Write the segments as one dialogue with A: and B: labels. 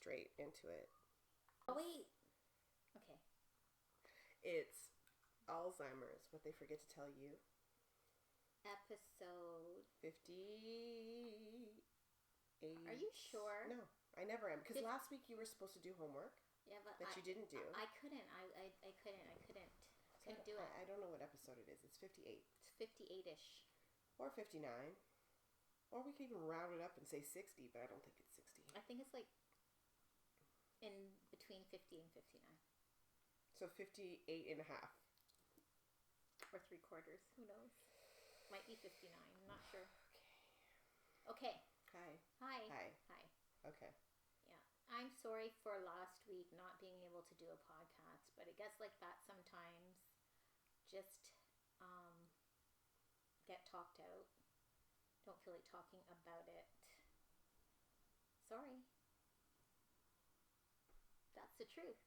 A: straight into it.
B: Oh, wait. Okay.
A: It's Alzheimer's, what they forget to tell you.
B: Episode
A: 58.
B: Are you sure?
A: No, I never am. Because last week you were supposed to do homework.
B: Yeah, but
A: that you didn't do.
B: I couldn't. I couldn't do it.
A: I don't know what episode it is. It's 58.
B: It's 58-ish.
A: Or 59. Or we could even round it up and say 60, but I don't think it's 60.
B: I think it's like in between 50 and 59.
A: So 58 and a half.
B: Or 3/4. Who knows? Might be 59. I'm not sure. Okay.
A: Hi.
B: Hi.
A: Okay.
B: Yeah. I'm sorry for last week not being able to do a podcast, but it gets like that sometimes. Just get talked out. Don't feel like talking about it. Sorry. That's the truth.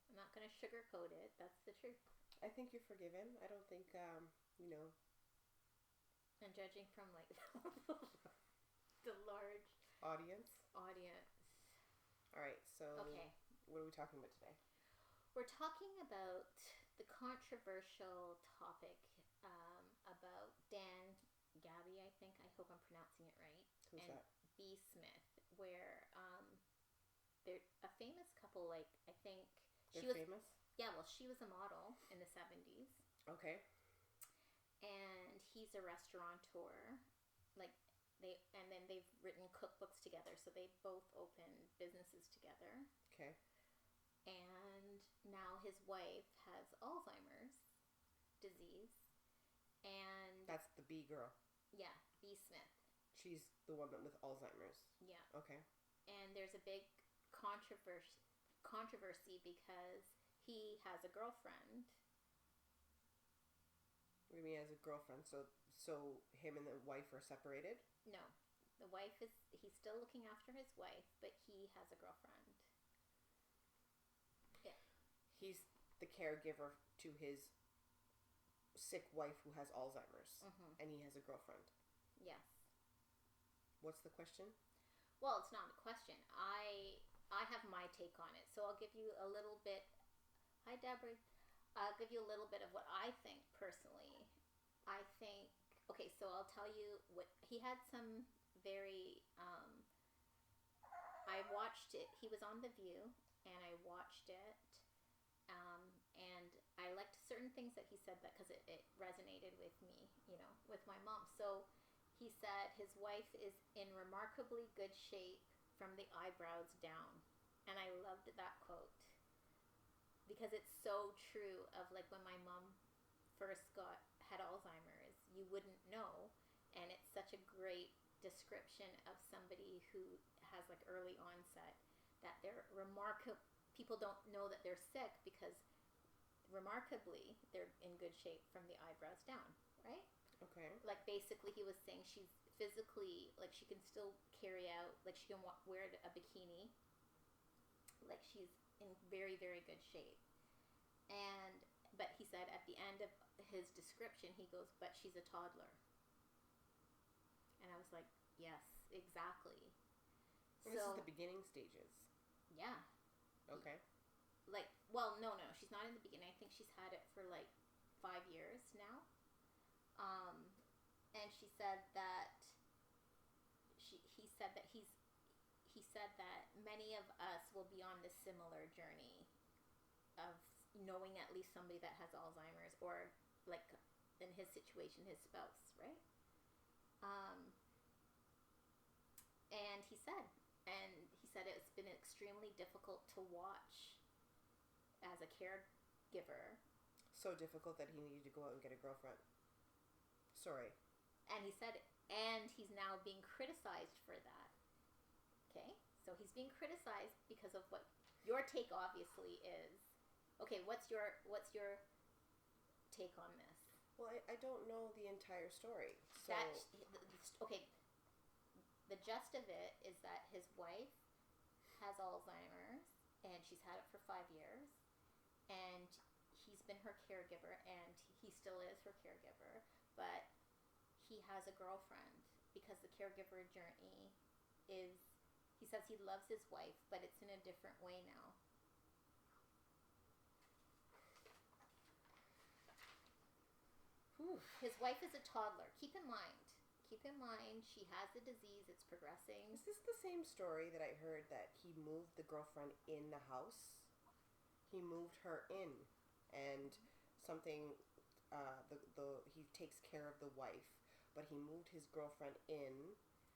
B: I'm not going to sugarcoat it. That's the truth.
A: I think you're forgiven. I don't think,
B: And judging from like the large
A: audience.
B: All
A: right, so
B: okay.
A: What are we talking about today?
B: We're talking about the controversial topic about Dan Gabby, I think. I hope I'm pronouncing it right.
A: Who's
B: and
A: that?
B: B. Smith, where they're a famous couple. Like I think
A: They're famous.
B: Yeah, well, she was a model in the 70s.
A: Okay.
B: And he's a restaurateur. And then they've written cookbooks together, so they both opened businesses together.
A: Okay.
B: And now his wife has Alzheimer's disease, and
A: that's the B girl.
B: Yeah, B. Smith.
A: She's the woman with Alzheimer's.
B: Yeah.
A: Okay.
B: And there's a big controversy because he has a girlfriend.
A: What do you mean as a girlfriend? So him and the wife are separated?
B: No. He's still looking after his wife, but he has a girlfriend. Yeah.
A: He's the caregiver to his sick wife who has Alzheimer's.
B: Mm-hmm.
A: And he has a girlfriend.
B: Yes.
A: What's the question?
B: Well, it's not a question. I have my take on it. So I'll give you a little bit. Hi, Deborah. I'll give you a little bit of what I think personally. I think, okay, so I'll tell you what, he had some very, I watched it, he was on The View, and I watched it, and I liked certain things that he said, that because it resonated with me, with my mom. So he said his wife is in remarkably good shape from the eyebrows down, and I loved that quote. Because it's so true of like when my mom first had Alzheimer's, you wouldn't know, and it's such a great description of somebody who has like early onset, that they're remarkable. People don't know that they're sick because remarkably they're in good shape from the eyebrows down, right?
A: Okay.
B: Like basically he was saying she's physically, like she can still carry out, like she can wear a bikini, like she's in very, very good shape. But he said at the end of his description, he goes, but she's a toddler. And I was like, yes, exactly.
A: So this is the beginning stages.
B: Yeah.
A: Okay.
B: Like, well, no, she's not in the beginning. I think she's had it for like 5 years now. And she said that he said that many of us will be on this similar journey of knowing at least somebody that has Alzheimer's, or like in his situation, his spouse, right? And he said it's been extremely difficult to watch as a caregiver.
A: So difficult that he needed to go out and get a girlfriend. Sorry.
B: And he said, and he's now being criticized for that. Okay? So he's being criticized because of what your take obviously is. Okay, what's your take on this?
A: Well, I don't know the entire story. So
B: okay, the gist of it is that his wife has Alzheimer's, and she's had it for 5 years, and he's been her caregiver, and he still is her caregiver, but he has a girlfriend because the caregiver journey is He says he loves his wife, but it's in a different way now.
A: Whew.
B: His wife is a toddler. Keep in mind, she has the disease. It's progressing.
A: Is this the same story that I heard that he moved the girlfriend in the house? He moved her in, and something. He takes care of the wife, but he moved his girlfriend in,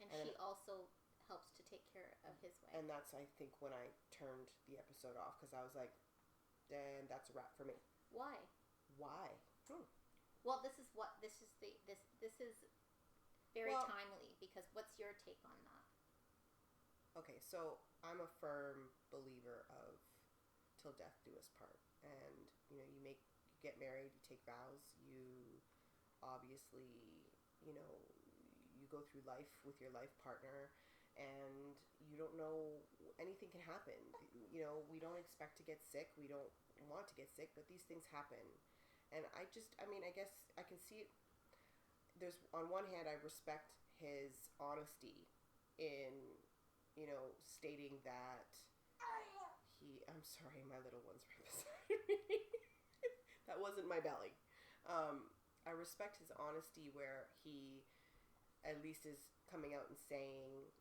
B: and she also helps to take care of his wife.
A: And that's, I think, when I turned the episode off, because I was like, then that's a wrap for me.
B: Why? Well, this is very timely, because what's your take on that?
A: Okay, so I'm a firm believer of till death do us part, and you get married, you take vows, you obviously, you go through life with your life partner, and you don't know, anything can happen. We don't expect to get sick, we don't want to get sick, but these things happen. And I guess I can see it. There's, on one hand, I respect his honesty in, stating that I'm sorry, my little one's right beside me. That wasn't my belly. I respect his honesty where he at least is coming out and saying,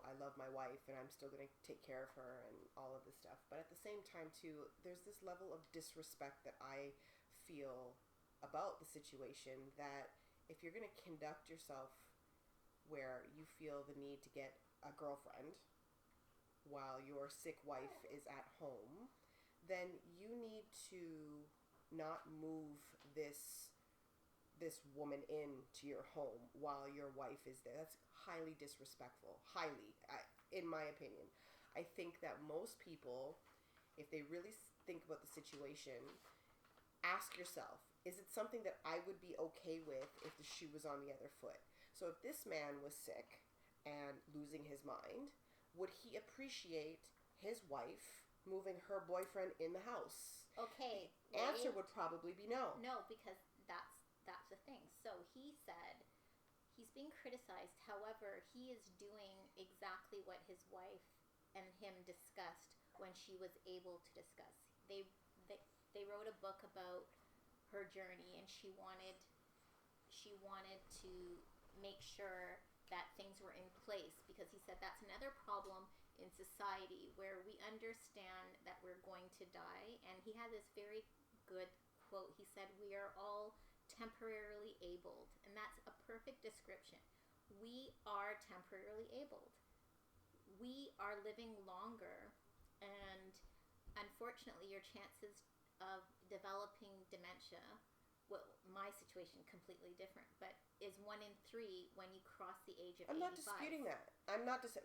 A: I love my wife and I'm still going to take care of her and all of this stuff. But at the same time, too, there's this level of disrespect that I feel about the situation, that if you're going to conduct yourself where you feel the need to get a girlfriend while your sick wife is at home, then you need to not move this woman into your home while your wife is there. That's highly disrespectful. Highly, in my opinion. I think that most people, if they really think about the situation, ask yourself, is it something that I would be okay with if the shoe was on the other foot? So if this man was sick and losing his mind, would he appreciate his wife moving her boyfriend in the house?
B: Okay.
A: The answer would probably be no.
B: No, because that's the thing. So he said he's being criticized. However, he is doing exactly what his wife and him discussed when she was able to discuss. They wrote a book about her journey, and she wanted to make sure that things were in place, because he said that's another problem in society where we understand that we're going to die. And he had this very good quote. He said, we are all temporarily abled, and that's a perfect description. We are temporarily abled. We are living longer, and unfortunately your chances of developing dementia, well, my situation completely different, but is 1 in 3 when you cross the age of 85.
A: I'm not disputing that.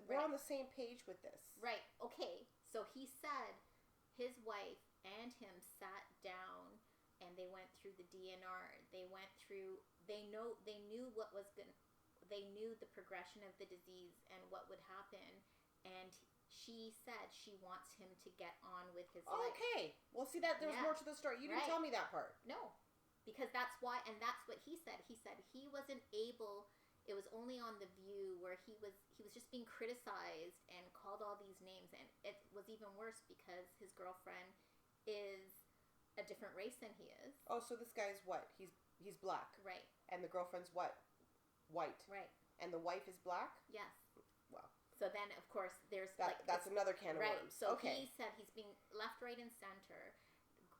A: We're on the same page with this.
B: Right. Okay. So he said his wife and him sat down and they went through the DNR. They knew what was they knew the progression of the disease and what would happen, and she said she wants him to get on with his life.
A: Okay. Well, see, that there's more to the story. You didn't tell me that part.
B: No. Because that's why, and that's what he said. He said he wasn't able, it was only on The View where he was just being criticized and called all these names, and it was even worse because his girlfriend is a different race than he is.
A: Oh, so this guy's what? He's black.
B: Right.
A: And the girlfriend's what? White.
B: Right.
A: And the wife is black?
B: Yes.
A: Well.
B: So then, of course, there's
A: that's another can of worms.
B: Right. So he said he's being left, right, and center,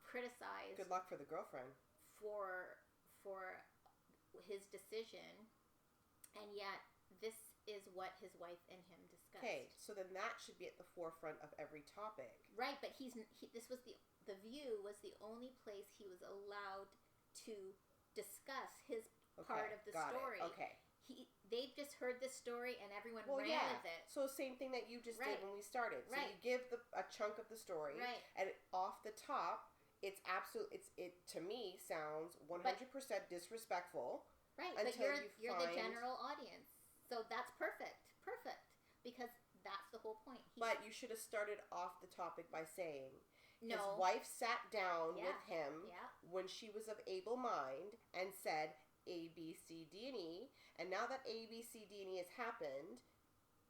B: criticized.
A: Good luck for the girlfriend.
B: For his decision, and yet this is what his wife and him discussed.
A: Okay, so then that should be at the forefront of every topic.
B: Right, but this was the View was the only place he was allowed to discuss his part of the story.
A: Okay.
B: They've just heard this story and everyone ran with it.
A: So same thing that you just did when we started. So you give a chunk of the story, and off the top, it to me sounds 100% disrespectful.
B: Right, but you're the general audience, so that's perfect, because that's the whole point.
A: But you should have started off the topic by saying
B: no.
A: His wife sat down with him when she was of able mind and said A, B, C, D, and E, and now that A, B, C, D, and E has happened,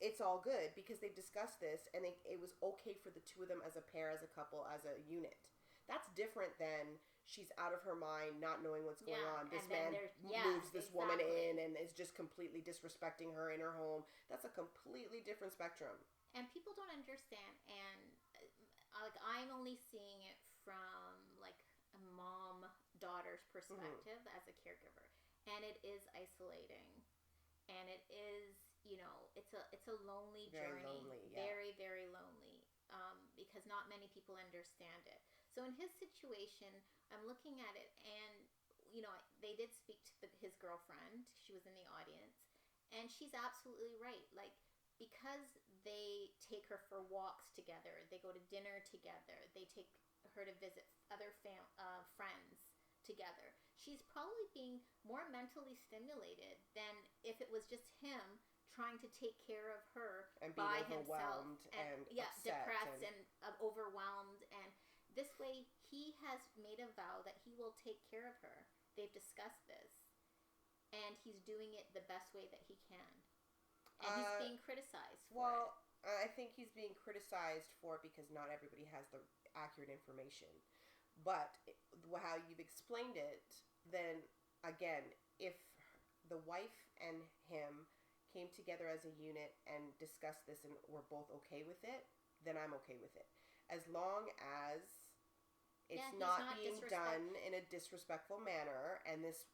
A: it's all good because they've discussed this and it was okay for the two of them as a pair, as a couple, as a unit. That's different than she's out of her mind, not knowing what's going on. This man moves this woman in and is just completely disrespecting her in her home. That's a completely different spectrum.
B: And people don't understand. And like, I'm only seeing it from like a mom-daughter's perspective as a caregiver. And it is isolating. And it is, it's a lonely journey.
A: Lonely, yeah.
B: Very, very lonely. Because not many people understand it. So in his situation, I'm looking at it, and they did speak to his girlfriend. She was in the audience, and she's absolutely right. Like, because they take her for walks together, they go to dinner together, they take her to visit other friends together. She's probably being more mentally stimulated than if it was just him trying to take care of her
A: and
B: by
A: himself
B: and
A: upset
B: depressed and overwhelmed. And this way he has made a vow that he will take care of her. They've discussed this, and he's doing it the best way that he can, and he's being criticized for it.
A: I think he's being criticized for it because not everybody has the accurate information. But how you've explained it, then again, if the wife and him came together as a unit and discussed this and were both okay with it, then I'm okay with it. As long as it's not being done in a disrespectful manner, and this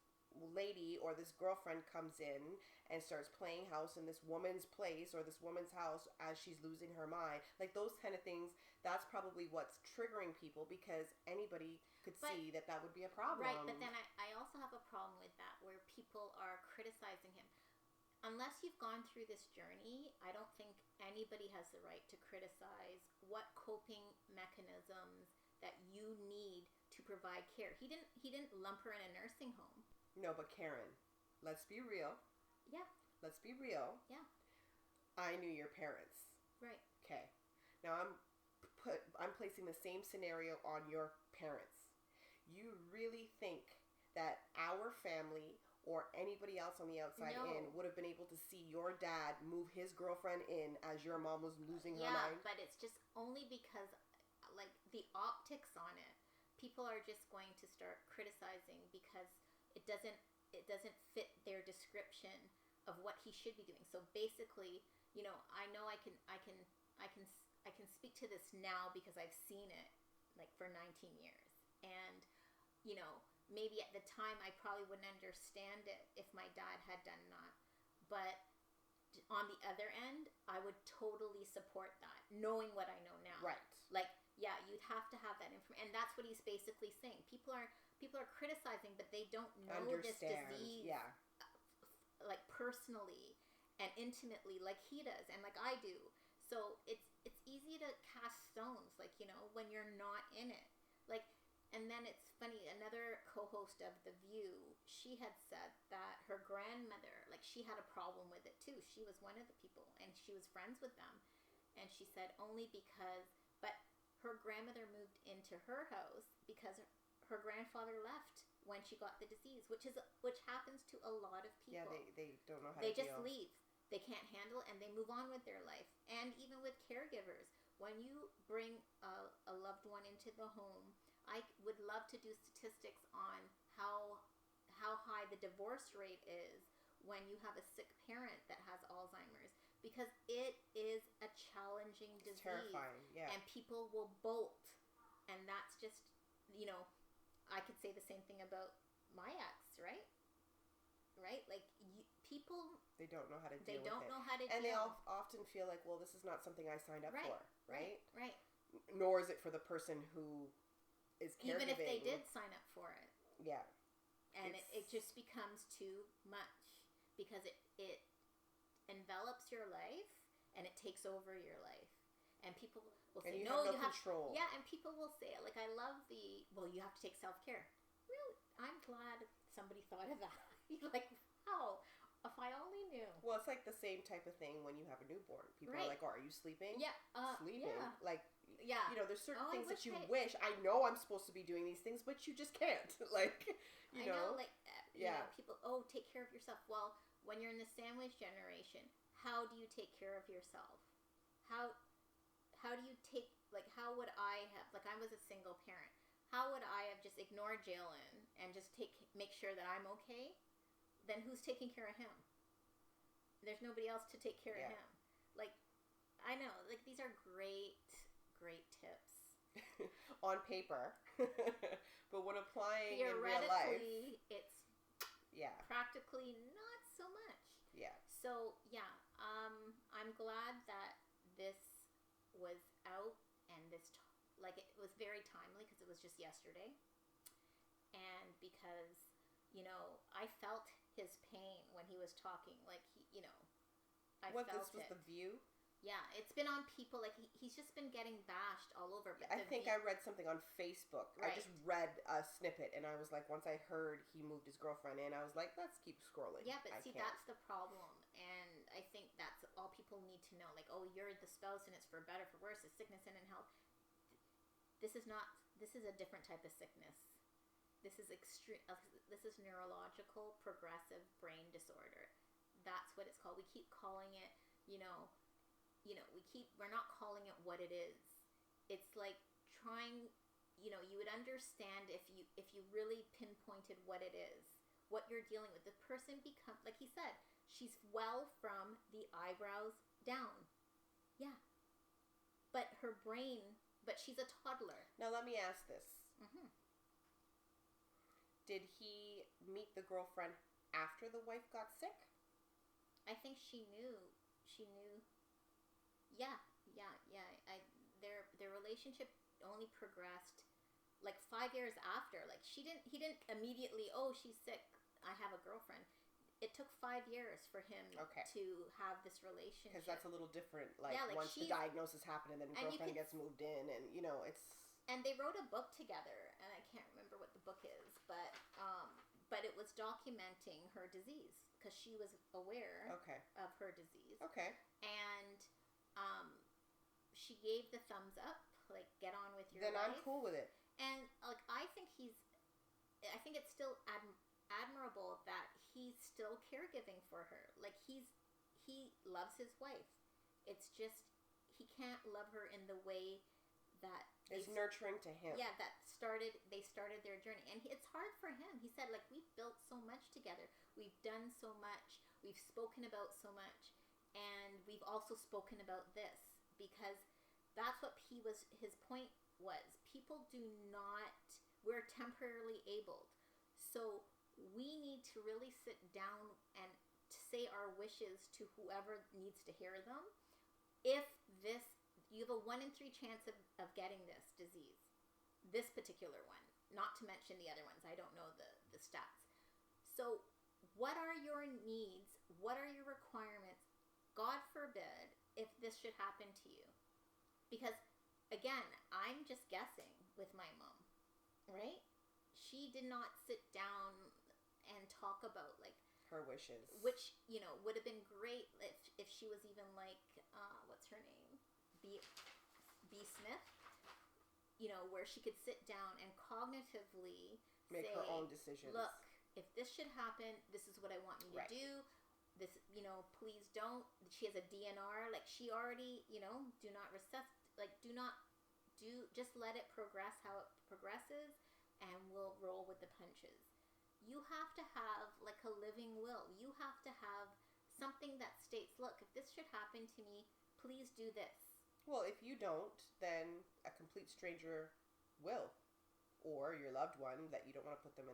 A: lady or this girlfriend comes in and starts playing house in this woman's place or this woman's house as she's losing her mind, like those kind of things, that's probably what's triggering people, because anybody could see that would be a problem.
B: Right, but then I also have a problem with that, where people are criticizing him. Unless you've gone through this journey, I don't think anybody has the right to criticize what coping mechanisms that you need to provide care. He didn't lump her in a nursing home.
A: No, but Karen, let's be real.
B: Yeah.
A: Let's be real.
B: Yeah.
A: I knew your parents.
B: Right.
A: Okay. Now I'm placing the same scenario on your parents. You really think that our family or anybody else on the outside in would have been able to see your dad move his girlfriend in as your mom was losing her mind?
B: Yeah, but it's just only because, like, the optics on it, people are just going to start criticizing because it doesn't fit their description of what he should be doing. So basically, I know I can speak to this now because I've seen it like for 19 years, and maybe at the time I probably wouldn't understand it if my dad had done that. But on the other end, I would totally support that, knowing what I know now.
A: Right.
B: Like, yeah, you'd have to have that information. And that's what he's basically saying. People are criticizing, but they don't know this disease like personally and intimately like he does and like I do. So it's easy to cast stones, like, when you're not in it. Like, and then it's funny, another co-host of The View, she had said that her grandmother, like, she had a problem with it too. She was one of the people, and she was friends with them. And she said but her grandmother moved into her house because her grandfather left when she got the disease, which happens to a lot of people.
A: Yeah, they don't know how
B: to deal. They just
A: leave.
B: They can't handle it, and they move on with their life. And even with caregivers, when you bring a loved one into the home, I would love to do statistics on how high the divorce rate is when you have a sick parent that has Alzheimer's, because it is a challenging disease.
A: It's terrifying, yeah.
B: And people will bolt, and that's just, I could say the same thing about my ex, right? Right? Like, people...
A: They don't know how to deal with it.
B: They don't know how to deal.
A: And they often feel like, well, this is not something I signed up for, right?
B: Right.
A: Nor is it for the person who is caregiving.
B: Even if they did sign up for it.
A: Yeah.
B: And it just becomes too much because it envelops your life and it takes over your life. And people will say,
A: you have no control.
B: Yeah, and people will say it. Like, I love you have to take self-care. Really? I'm glad somebody thought of that. Like, how? If I only knew.
A: Well, it's like the same type of thing when you have a newborn. People are like, oh, are you sleeping?
B: Yeah.
A: Sleeping?
B: Yeah.
A: Like,
B: yeah.
A: There's certain things that you wish. I know I'm supposed to be doing these things, but you just can't. Like,
B: I know, like, people, take care of yourself. Well, when you're in the sandwich generation, how do you take care of yourself? How do you take, like, how would I have, like, I was a single parent. How would I have just ignored Jalen and just make sure that I'm okay? Then who's taking care of him? There's nobody else to take care of him. Like, I know, like, these are great tips.
A: On paper. But when applying in real life,
B: it's practically not so much.
A: Yeah.
B: So, yeah, I'm glad that this was out, and like, it was very timely because it was just yesterday. And because, I felt his pain when he was talking. Like, I felt
A: this was The View?
B: Yeah, it's been on people, like, he's just been getting bashed all over. But
A: I think I read something on Facebook.
B: Right.
A: I just read a snippet, and I was like, once I heard he moved his girlfriend in, I was like, let's keep scrolling.
B: Yeah, but that's the problem. And I think that's all people need to know. Like, oh, you're the spouse, and it's for better, for worse, it's sickness and in health. This is a different type of sickness. This is neurological progressive brain disorder. That's what it's called. We keep calling it, we're not calling it what it is. It's like trying, you would understand if you really pinpointed what it is, what you're dealing with. The person becomes, like he said, she's well from the eyebrows down. Yeah. But she's a toddler.
A: Now let me ask this.
B: Mm-hmm.
A: Did he meet the girlfriend after the wife got sick?
B: I think she knew. Yeah. Their relationship only progressed like 5 years after. Like, he didn't immediately, oh, she's sick, I have a girlfriend. It took 5 years for him to have this relationship. Because
A: that's a little different. Like once the diagnosis happened and then girlfriend gets moved in, and it's.
B: And they wrote a book together, and I can't remember what the book is, but it was documenting her disease because she was aware of her disease.
A: Okay.
B: And she gave the thumbs up, like, get on with your life.
A: Then I'm cool with it.
B: And, like, I think it's still admirable that he's still caregiving for her. Like, he loves his wife. It's just he can't love her in the way that
A: is nurturing to him.
B: Yeah, they started their journey. And it's hard for him. He said, like, we've built so much together. We've done so much. We've spoken about so much. And we've also spoken about this. Because that's what his point was. People we're temporarily abled. So we need to really sit down and say our wishes to whoever needs to hear them. If you have a 1 in 3 chance of getting this disease, this particular one, not to mention the other ones. I don't know the stats. So what are your needs? What are your requirements? God forbid if this should happen to you. Because, again, I'm just guessing with my mom, right? She did not sit down and talk about, like,
A: her wishes.
B: Which, would have been great if she was even like, what's her name? B. Smith. Where she could sit down and cognitively
A: make her own decisions.
B: Look, if this should happen, this is what I want you to do. This, please don't. She has a DNR. Like, she already, do not just let it progress how it progresses, and we'll roll with the punches. You have to have, like, a living will. You have to have something that states, look, if this should happen to me, please do this.
A: Well, if you don't, then a complete stranger will. Or your loved one that you don't want to put them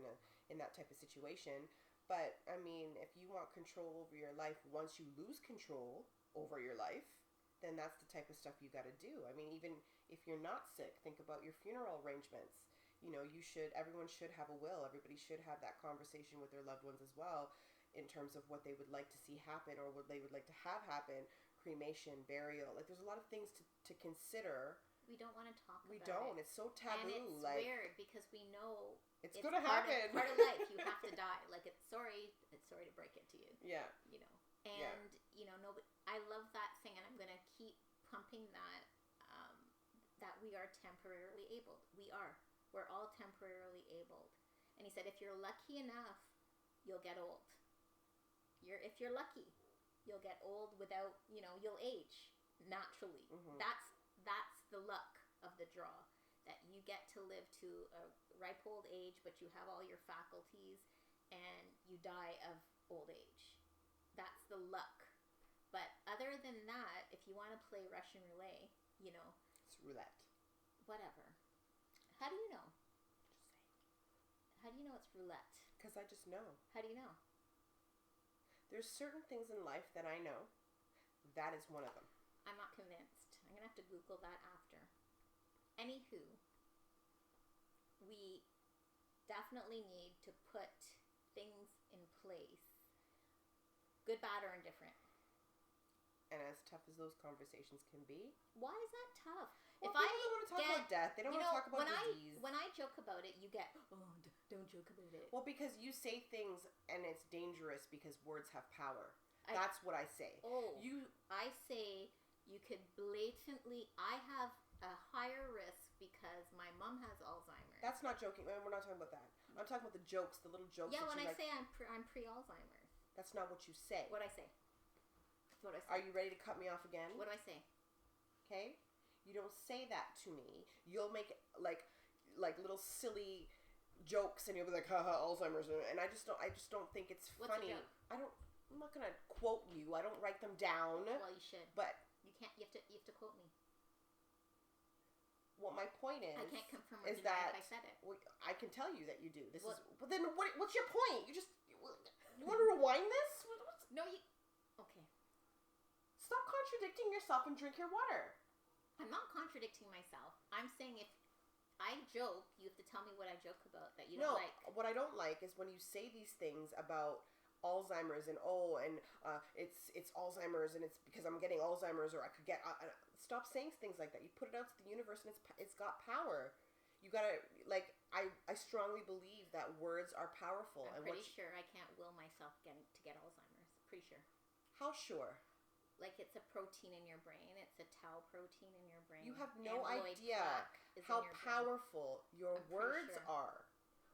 A: in that type of situation. But, I mean, if you want control over your life, once you lose control over your life, then that's the type of stuff you got to do. I mean, even if you're not sick, think about your funeral arrangements. Everyone should have a will. Everybody should have that conversation with their loved ones as well in terms of what they would like to see happen or what they would like to have happen. Cremation, burial. Like, there's a lot of things to consider.
B: We don't want to talk about it.
A: We don't. It's so taboo.
B: And it's weird because we know
A: it's going to happen.
B: Part of life. You have to die. Like, it's sorry to break it to you.
A: Yeah.
B: And, nobody, I love that thing, and I'm going to keep pumping that we are temporarily abled. We are. We're all temporarily abled. And he said, if you're lucky enough, you'll get old. If you're lucky. you'll get old without, you'll age naturally.
A: Mm-hmm.
B: That's the luck of the draw, that you get to live to a ripe old age, but you have all your faculties, and you die of old age. That's the luck. But other than that, if you want to play Russian roulette,
A: It's roulette.
B: whatever. How do you know?
A: Just saying.
B: How do you know it's roulette?
A: Because I just know.
B: How do you know?
A: There's certain things in life that I know. That is one of them.
B: I'm not convinced. I'm going to have to Google that after. Anywho, we definitely need to put things in place. Good, bad, or indifferent.
A: And as tough as those conversations can be.
B: Why is that tough?
A: Well, people don't want to talk about death. They don't want to talk about disease.
B: When I joke about it, you get, don't joke about it.
A: Well, because you say things and it's dangerous because words have power. That's what I say.
B: I say you could blatantly, I have a higher risk because my mom has Alzheimer's.
A: That's not joking. We're not talking about that. I'm talking about the jokes, the little jokes.
B: Yeah, when I say I'm pre-Alzheimer's.
A: That's not what you say.
B: What I say? That's what I say.
A: Are you ready to cut me off again?
B: What do I say?
A: Okay? You don't say that to me. You'll make like little silly jokes, and you'll be like, haha, Alzheimer's, and I just don't think it's funny.
B: What's a joke?
A: I'm not gonna quote you. I don't write them down.
B: Well, you should.
A: But
B: you can't. You have to quote me.
A: What my point is,
B: I can't confirm or
A: is
B: deny
A: that
B: if I said it.
A: I can tell you that you do. But then what's your point? You want to rewind this?
B: No, you. Okay.
A: Stop contradicting yourself and drink your water.
B: I'm not contradicting myself. I'm saying if I joke, you have to tell me what I joke about that you don't like.
A: What I don't like is when you say these things about Alzheimer's and it's Alzheimer's and it's because I'm getting Alzheimer's or I could get. Stop saying things like that. You put it out to the universe and it's got power. You gotta I strongly believe that words are powerful.
B: I'm pretty sure I can't will myself to get Alzheimer's. Pretty sure.
A: How sure?
B: Like it's a protein in your brain. It's a tau protein in your brain.
A: You have no idea how powerful your words are.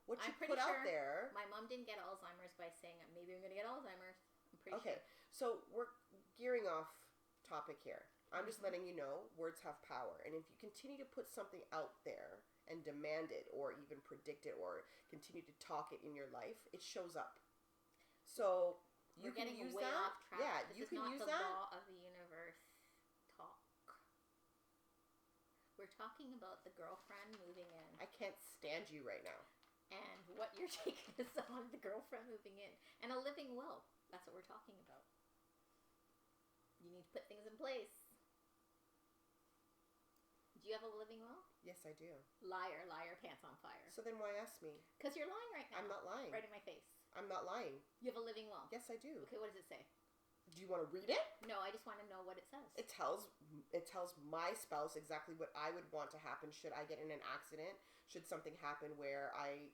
A: What you put out there.
B: My mom didn't get Alzheimer's by saying maybe I'm going to get Alzheimer's. I'm pretty sure.
A: Okay, so we're gearing off topic here. I'm just letting you know words have power. And if you continue to put something out there and demand it or even predict it or continue to talk it in your life, it shows up. So you can use that.
B: Off track.
A: Yeah,
B: this
A: you can use
B: is
A: that.
B: not the law of the universe talk. We're talking about the girlfriend moving in.
A: I can't stand you right now.
B: And what you're taking us on, the girlfriend moving in. And a living will. That's what we're talking about. You need to put things in place. Do you have a living will?
A: Yes, I do.
B: Liar, pants on fire.
A: So then why ask me?
B: Because you're lying right now.
A: I'm not lying.
B: Right in my face.
A: I'm not lying.
B: You have a living will?
A: Yes, I do.
B: Okay, what does it say?
A: Do you want to read it?
B: No, I just want to know what it says.
A: It tells my spouse exactly what I would want to happen should I get in an accident, should something happen where I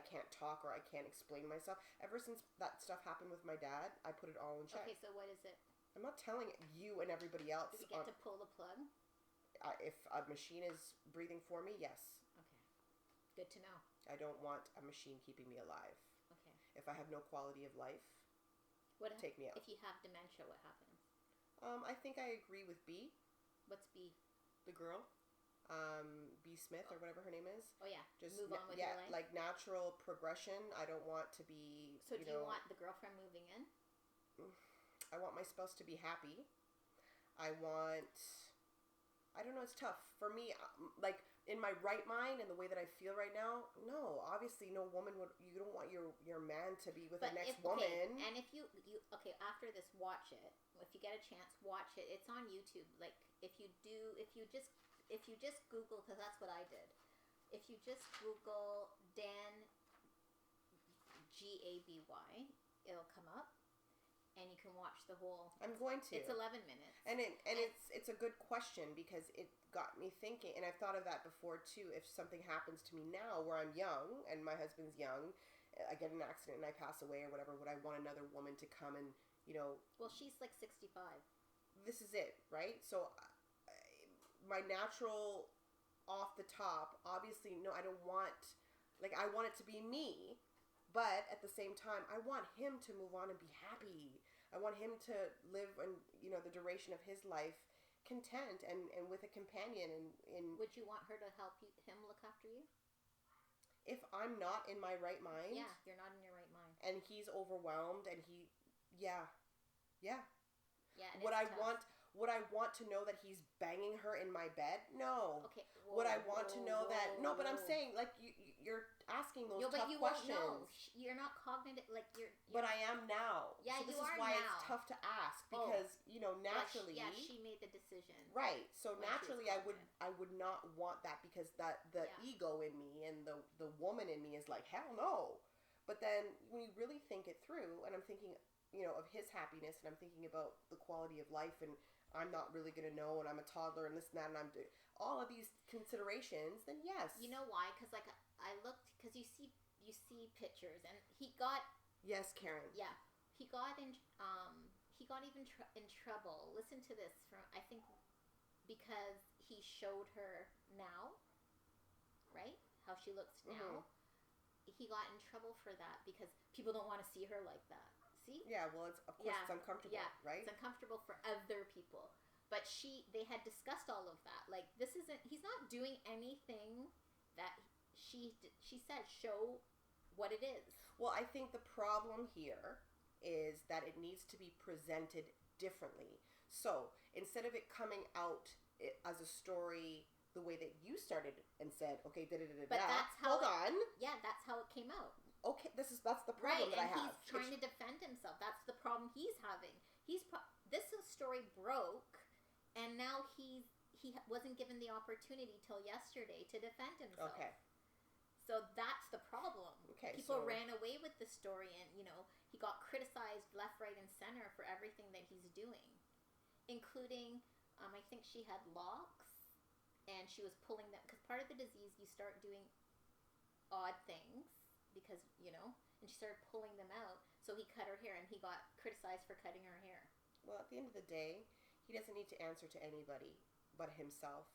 A: can't talk or I can't explain myself. Ever since that stuff happened with my dad, I put it all in check.
B: Okay, so what is it?
A: I'm not telling you and everybody else.
B: Do we get to pull the plug?
A: If a machine is breathing for me, yes.
B: Okay. Good to know.
A: I don't want a machine keeping me alive.
B: Okay.
A: If I have no quality of life, take me out.
B: If you have dementia, what happens?
A: I think I agree with B.
B: What's B?
A: The girl. B. Smith or whatever her name is.
B: Oh yeah.
A: Just
B: move on with your life.
A: Like natural progression. I don't want to be.
B: So do you want the girlfriend moving in?
A: I want my spouse to be happy. I don't know. It's tough for me. Like in my right mind and the way that I feel right now. No, obviously, no woman would. You don't want your man to be with the next woman.
B: And if you after this, watch it. If you get a chance, watch it. It's on YouTube. Like if you just Google, because that's what I did. If you just Google Dan Gaby, it'll come up. And you can watch the whole.
A: I'm going to.
B: It's 11 minutes.
A: And it's a good question because it got me thinking, and I've thought of that before too. If something happens to me now, where I'm young and my husband's young, I get in an accident and I pass away or whatever, would I want another woman to come and
B: Well, she's like 65.
A: This is it, right? So, my natural, off the top, obviously, no, I don't want. I want it to be me. But at the same time, I want him to move on and be happy. I want him to live and the duration of his life content and with a companion and
B: Would you want her to help him look after you?
A: if I'm not in my right mind.
B: Yeah, you're not in your right mind.
A: And he's overwhelmed and yeah.
B: Yeah, and
A: Would
B: it's
A: I
B: tough.
A: would I want to know that he's banging her in my bed? No.
B: Okay.
A: Would I want to know that? No, but I'm saying, like, you're asking those tough questions.
B: Won't know. You're not cognitive, like, you're
A: But I am now.
B: Yeah,
A: so this
B: you
A: is
B: are
A: why
B: now.
A: it's tough to ask because, naturally.
B: Yeah, she made the decision.
A: Right. So
B: when she was
A: naturally I would not want that because the ego in me and the woman in me is like, hell no. But then when you really think it through, and I'm thinking, of his happiness, and I'm thinking about the quality of life, and I'm not really going to know, and I'm a toddler, and this and that, and I'm doing all of these considerations, then yes.
B: You know why? Because, like, I looked, because you see pictures, and he got...
A: Yes, Karen.
B: Yeah. He got in in trouble. Listen to this, from I think, because he showed her now, right? How she looks now. Mm-hmm. He got in trouble for that because people don't want to see her like that. See?
A: Yeah, well, it's uncomfortable, right?
B: It's uncomfortable for other people. But they had discussed all of that. Like, he's not doing anything that she said, show what it is.
A: Well, I think the problem here is that it needs to be presented differently. So, instead of it coming out as a story the way that you started and said, okay,
B: But that's how
A: hold on.
B: Yeah, that's how it came out.
A: Okay, that's the problem that I have.
B: He's trying to defend himself. That's the problem he's having. This story broke, and now he wasn't given the opportunity till yesterday to defend himself.
A: Okay.
B: So that's the problem.
A: Okay.
B: People ran away with the story, and he got criticized left, right, and center for everything that he's doing, including I think she had locks, and she was pulling them because part of the disease you start doing odd things. Because, and she started pulling them out. So he cut her hair, and he got criticized for cutting her hair.
A: Well, at the end of the day, he doesn't need to answer to anybody but himself,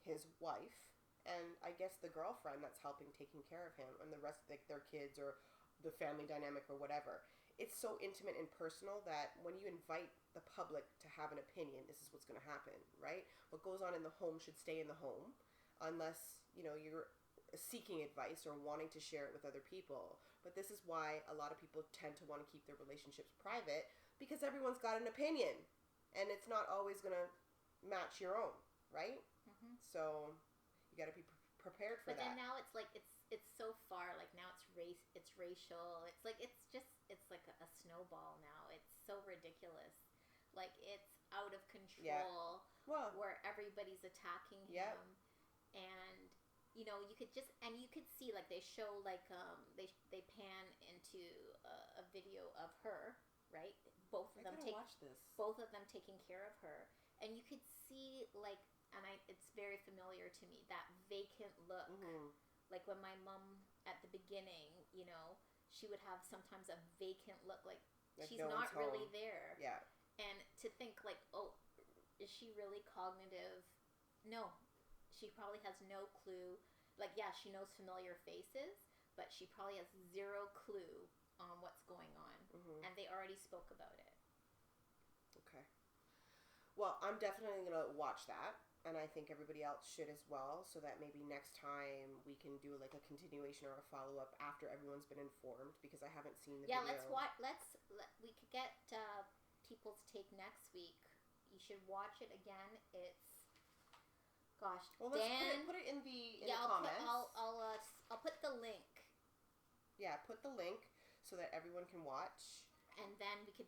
A: his wife, and I guess the girlfriend that's helping taking care of him, and the rest of their kids or the family dynamic or whatever. It's so intimate and personal that when you invite the public to have an opinion, this is what's going to happen, right? What goes on in the home should stay in the home, unless, you're seeking advice or wanting to share it with other people. But this is why a lot of people tend to want to keep their relationships private, because everyone's got an opinion and it's not always going to match your own, right? Mm-hmm. So you got to be prepared for that.
B: But then now it's like it's so far, like now it's racial. It's like it's like a snowball now. It's so ridiculous. Like it's out of control.
A: Yeah. Well,
B: where everybody's attacking him. And you could see, like, they show, like, they pan into a video of her, right? Both of them taking care of her, and you could see, like, it's very familiar to me, that vacant look. Mm-hmm. Like when my mom at the beginning, she would have sometimes a vacant look, like she's not really there.
A: Yeah.
B: And to think, like, oh, is she really cognitive? No. She probably has no clue. Like, yeah, she knows familiar faces, but she probably has zero clue on what's going on. Mm-hmm. And they already spoke about it.
A: Okay. Well, I'm definitely going to watch that. And I think everybody else should as well, so that maybe next time we can do, like, a continuation or a follow-up after everyone's been informed, because I haven't seen the video.
B: Yeah, we could get people's take next week. You should watch it again. It's... Gosh,
A: well, let's put it in the comments.
B: I'll put the link.
A: Yeah, put the link so that everyone can watch.
B: And then we could.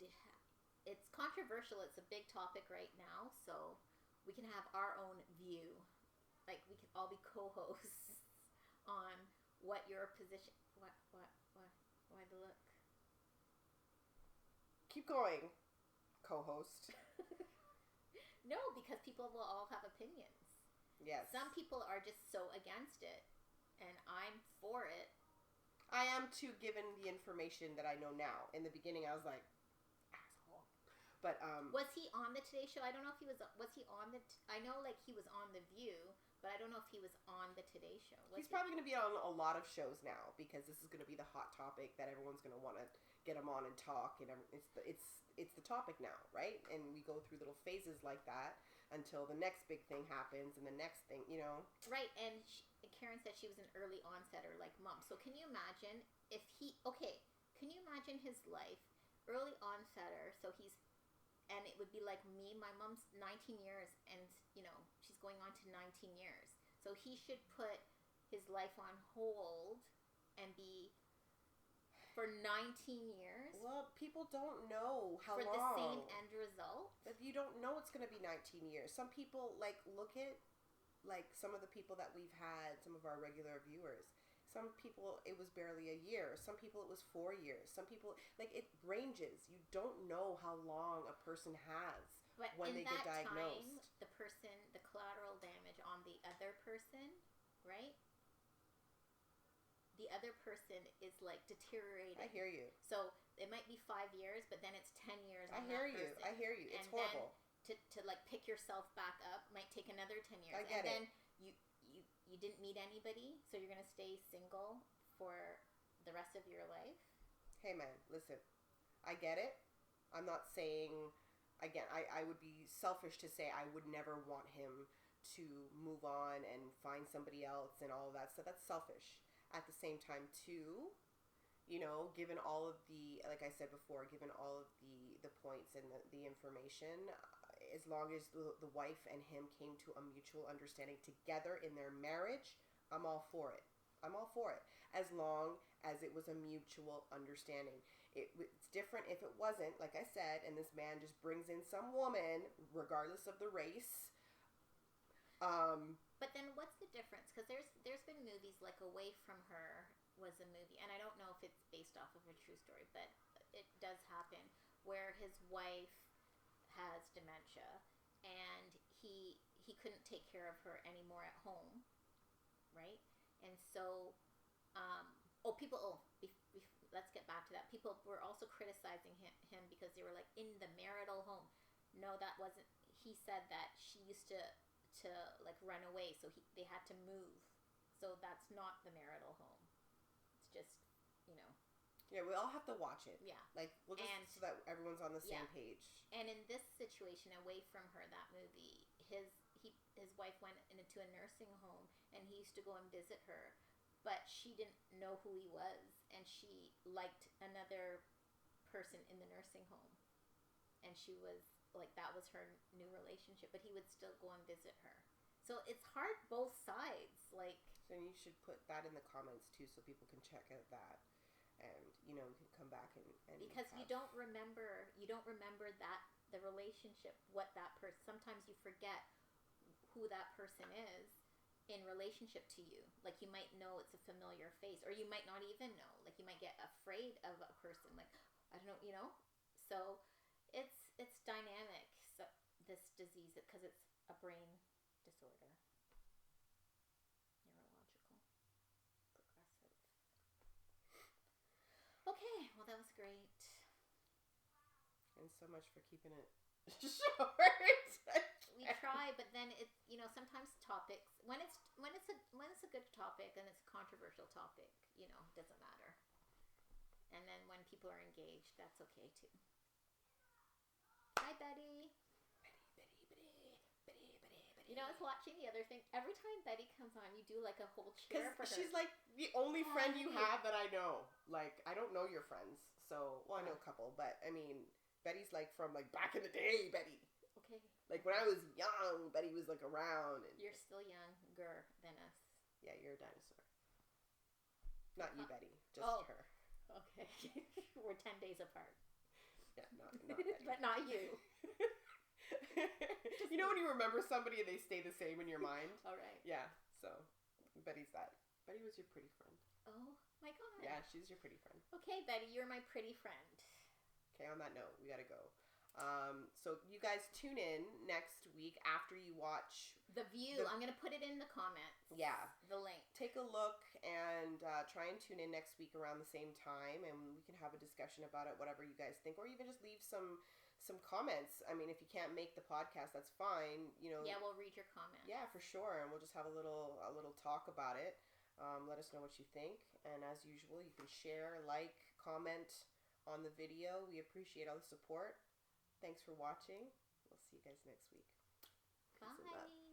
B: It's controversial. It's a big topic right now, so we can have our own view. Like we can all be co-hosts on what your position. Why the look?
A: Keep going, co-host.
B: No, because people will all have opinions.
A: Yes.
B: Some people are just so against it, and I'm for it.
A: I am too, given the information that I know now. In the beginning, I was like, asshole. But
B: was he on the Today Show? I don't know if he was. Was he on the? I know, like, he was on The View, but I don't know if he was on the Today Show.
A: He's probably going to be on a lot of shows now, because this is going to be the hot topic that everyone's going to want to get them on and talk, and it's the topic now, right? And we go through little phases like that until the next big thing happens, and the next thing,
B: Right, and Karen said she was an early onsetter like mom. So can you imagine if can you imagine his life, early onsetter, and it would be like me, my mom's 19 years, and, she's going on to 19 years. So he should put his life on hold and be for 19 years.
A: Well, people don't know how
B: for
A: long.
B: For the same end result.
A: But you don't know it's going to be 19 years. Some people, look at, some of the people that we've had, some of our regular viewers. Some people, it was barely a year. Some people, it was 4 years. Some people, it ranges. You don't know how long a person has when they get diagnosed.
B: Time, the collateral damage on the other person, right? The other person is, deteriorating.
A: I hear you.
B: So it might be 5 years, but then it's 10 years on
A: I hear you. It's horrible.
B: Then to pick yourself back up might take another 10 years.
A: I get
B: it. And then you didn't meet anybody, so you're going to stay single for the rest of your life?
A: Hey, man, listen. I get it. I'm not saying, again, I would be selfish to say I would never want him to move on and find somebody else and all of that stuff. That's selfish. At the same time, too, given all of the, like I said before, given all of the points and the information, as long as the wife and him came to a mutual understanding together in their marriage, I'm all for it. As long as it was a mutual understanding. It's different if it wasn't, like I said, and this man just brings in some woman, regardless of the race.
B: But then what's the difference? Because there's been movies like Away From Her was a movie, and I don't know if it's based off of a true story, but it does happen, where his wife has dementia, and he couldn't take care of her anymore at home, right? And so, let's get back to that. People were also criticizing him because they were like, in the marital home. No, that wasn't. He said that she used to run away, so they had to move. So that's not the marital home. It's just,
A: Yeah, we all have to watch it.
B: Yeah.
A: We'll just, so that everyone's on the same page.
B: And in this situation, Away From Her, that movie, his wife went into a nursing home, and he used to go and visit her, but she didn't know who he was, and she liked another person in the nursing home, and she was that was her new relationship, but he would still go and visit her. So it's hard both sides.
A: So you should put that in the comments too, so people can check out that, and we can come back and
B: because you don't remember that the relationship, what that person. Sometimes you forget who that person is in relationship to you. You might know it's a familiar face, or you might not even know. You might get afraid of a person. I don't know. So it's dynamic. So this disease, because it's a brain disorder, neurological, progressive. Okay, well, that was great.
A: And so much for keeping it short.
B: We try, but then sometimes topics, when it's a good topic and it's a controversial topic, doesn't matter. And then when people are engaged, that's okay too. Hi, Betty. Betty. I was watching the other thing. Every time Betty comes on, you do a whole cheer for her.
A: She's the only friend you have that I know. I don't know your friends. So, well, I know a couple, but I mean, Betty's from back in the day, Betty.
B: Okay.
A: When I was young, Betty was around. And
B: you're still younger than us.
A: Yeah, you're a dinosaur. Not you, Betty. Just her.
B: Okay. We're 10 days apart.
A: Yeah, not Betty.
B: But not you.
A: When you remember somebody and they stay the same in your mind?
B: All right.
A: Yeah, so Betty's that. Betty was your pretty friend.
B: Oh, my God.
A: Yeah, she's your pretty friend.
B: Okay, Betty, you're my pretty friend.
A: Okay, on that note, we gotta go. So you guys tune in next week after you watch
B: The View. I'm going to put it in the comments.
A: Yeah.
B: The link.
A: Take a look and try and tune in next week around the same time, and we can have a discussion about it, whatever you guys think, or even just leave some comments. I mean, if you can't make the podcast, that's fine.
B: Yeah, we'll read your comments.
A: Yeah, for sure, and we'll just have a little talk about it. Let us know what you think, and as usual, you can share, comment on the video. We appreciate all the support. Thanks for watching. We'll see you guys next week.
B: Bye.